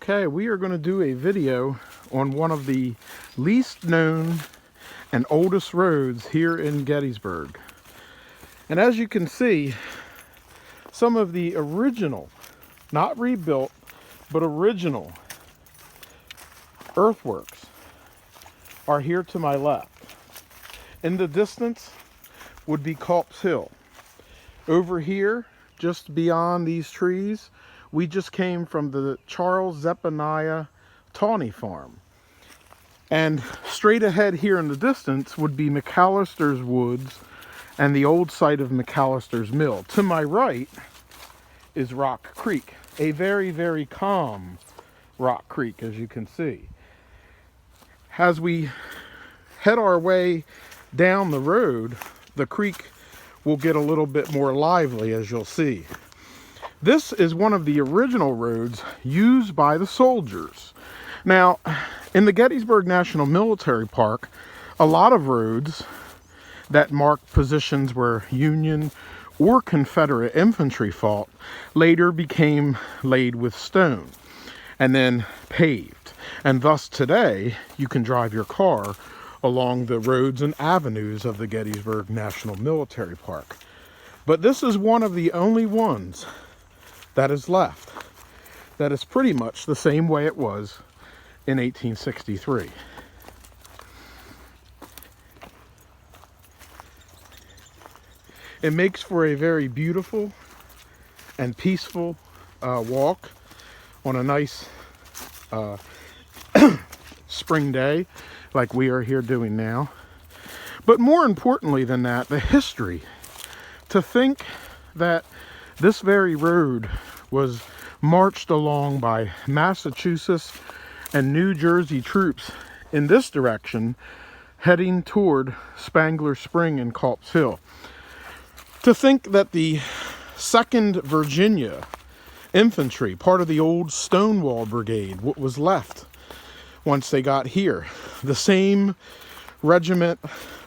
Okay, we are going to do a video on one of the least known and oldest roads here in Gettysburg. And as you can see, some of the original, not rebuilt, but original earthworks are here to my left. In the distance would be Culp's Hill. Over here, just beyond these trees, we just came from the Charles Zephaniah Tawny Farm. And straight ahead here in the distance would be McAllister's Woods and the old site of McAllister's Mill. To my right is Rock Creek, a very, very calm Rock Creek, as you can see. As we head our way down the road, the creek will get a little bit more lively, as you'll see. This is one of the original roads used by the soldiers. Now, in the Gettysburg National Military Park, a lot of roads that mark positions where Union or Confederate infantry fought later became laid with stone and then paved. And thus today, you can drive your car along the roads and avenues of the Gettysburg National Military Park. But this is one of the only ones that is left that is pretty much the same way it was in 1863. It makes for a very beautiful and peaceful walk on a nice spring day like we are here doing now. But more importantly than that, the history. To think that this very road was marched along by Massachusetts and New Jersey troops in this direction, heading toward Spangler Spring and Culp's Hill. To think that the 2nd Virginia Infantry, part of the old Stonewall Brigade, what was left once they got here, the same regiment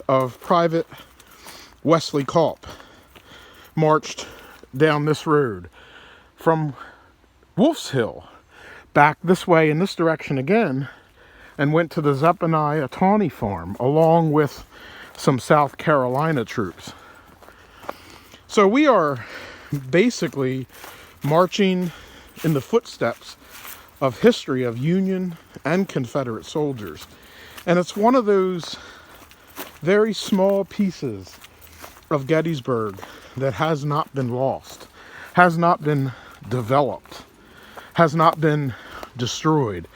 of Private Wesley Culp, marched down this road from Wolf's Hill back this way in this direction again and went to the Zephaniah Tawny Farm along with some South Carolina troops. So we are basically marching in the footsteps of history of Union and Confederate soldiers. And it's one of those very small pieces of Gettysburg that has not been lost, has not been developed, has not been destroyed,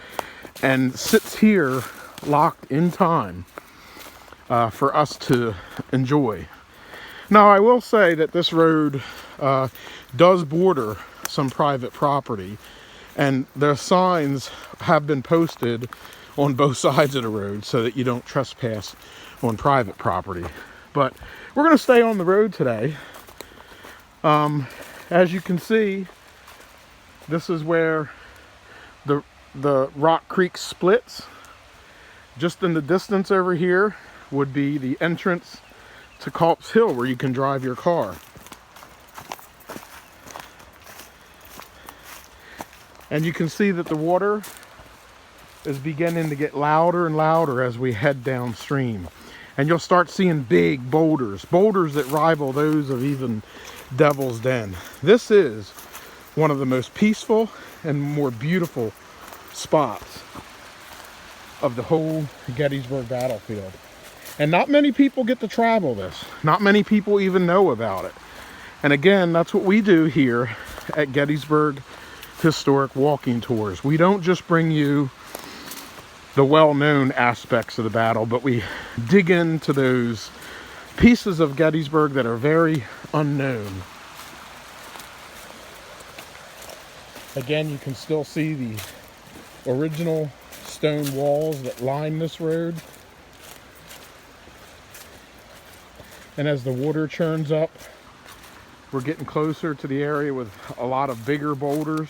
and sits here locked in time for us to enjoy. Now, I will say that this road does border some private property, and the signs have been posted on both sides of the road so that you don't trespass on private property. But we're going to stay on the road today. As you can see, this is where the Rock Creek splits. Just in the distance over here would be the entrance to Culp's Hill, where you can drive your car. And you can see that the water is beginning to get louder and louder as we head downstream. And you'll start seeing big boulders that rival those of even Devil's Den. This is one of the most peaceful and more beautiful spots of the whole Gettysburg battlefield. And not many people get to travel this. Not many people even know about it. And again, that's what we do here at Gettysburg Historic Walking Tours. We don't just bring you the well-known aspects of the battle, but we dig into those pieces of Gettysburg that are very unknown. Again, you can still see the original stone walls that line this road. And as the water churns up, we're getting closer to the area with a lot of bigger boulders.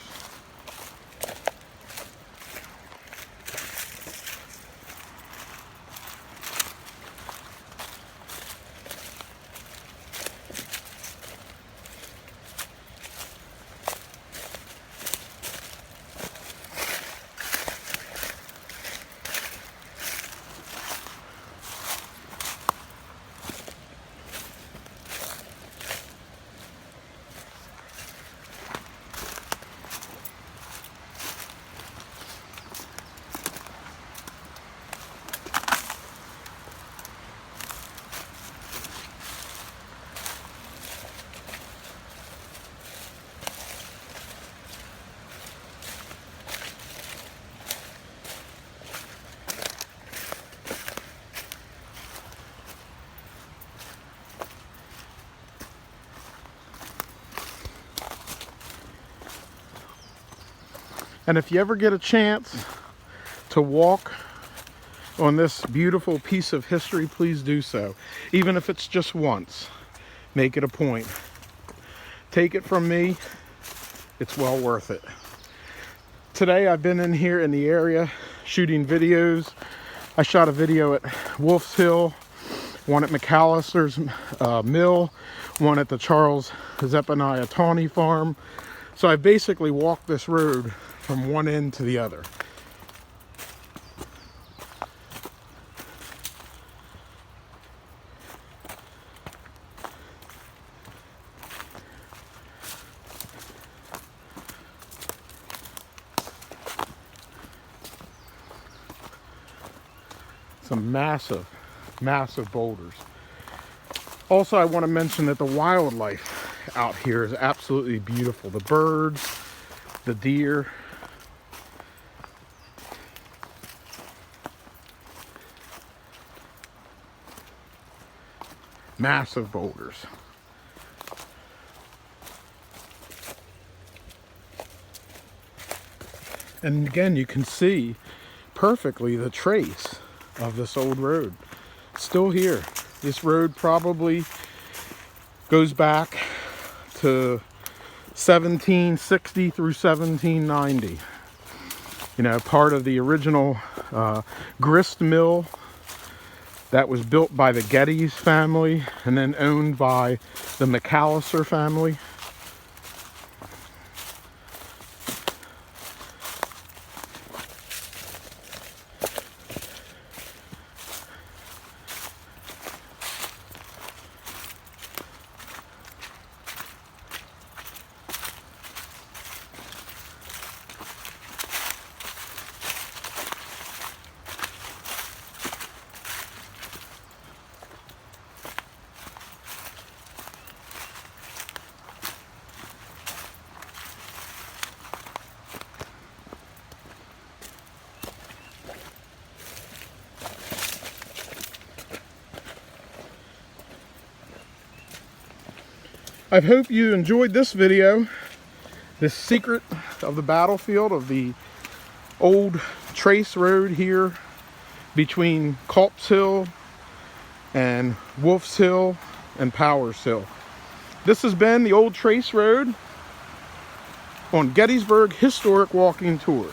And if you ever get a chance to walk on this beautiful piece of history, please do so. Even if it's just once, make it a point. Take it from me, it's well worth it. Today I've been in here in the area shooting videos. I shot a video at Wolf's Hill, one at McAllister's mill, one at the Charles Zephaniah Tawney farm. So I basically walked this road from one end to the other. Some massive, massive boulders. Also, I want to mention that the wildlife out here is absolutely beautiful. The birds, the deer. Massive boulders. And again, you can see perfectly the trace of this old road. Still here. This road probably goes back to 1760 through 1790. You know, part of the original grist mill that was built by the Geddes family and then owned by the McAllister family. I hope you enjoyed this video, this secret of the battlefield of the old trace road here between Culp's Hill and Wolf's Hill and Powers Hill. This has been the old trace road on Gettysburg Historic Walking Tours.